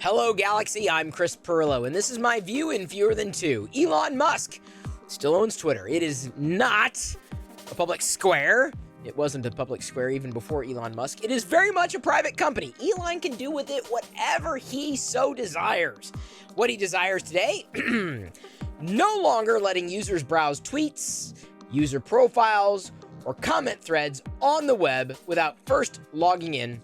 Hello, Galaxy. I'm Chris Pirillo, and this is my view in Fewer Than Two. Elon Musk still owns Twitter. It is not a public square. It wasn't a public square even before Elon Musk. It is very much a private company. Elon can do with it whatever he so desires. What he desires today? No longer letting users browse tweets, user profiles, or comment threads on the web without first logging in,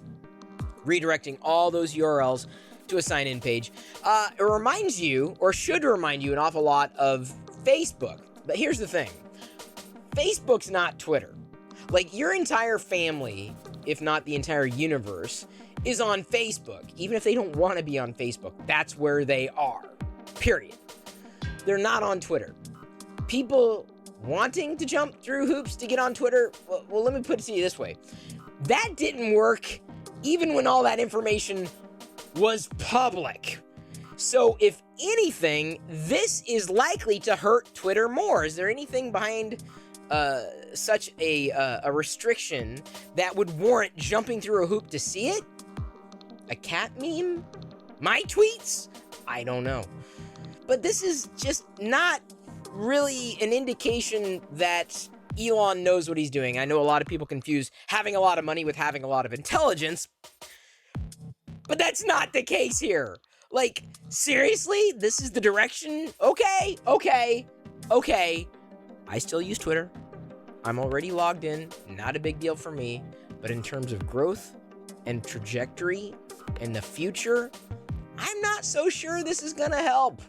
redirecting all those URLs to a sign-in page. It reminds you, or should remind you, an awful lot of Facebook. But here's the thing. Facebook's not Twitter. Like, your entire family, if not the entire universe, is on Facebook. Even if they don't want to be on Facebook, that's where they are. Period. They're not on Twitter. People wanting to jump through hoops to get on Twitter, well, let me put it to you this way. That didn't work even when all that information was public. So if anything, this is likely to hurt Twitter more. Is there anything behind such a restriction that would warrant jumping through a hoop to see it? A cat meme? My tweets? I don't know. But this is just not really an indication that Elon knows what he's doing. I know a lot of people confuse having a lot of money with having a lot of intelligence, but that's not the case here. Like, seriously? This is the direction? Okay. I still use Twitter. I'm already logged in. Not a big deal for me. But in terms of growth and trajectory and the future, I'm not so sure this is gonna help.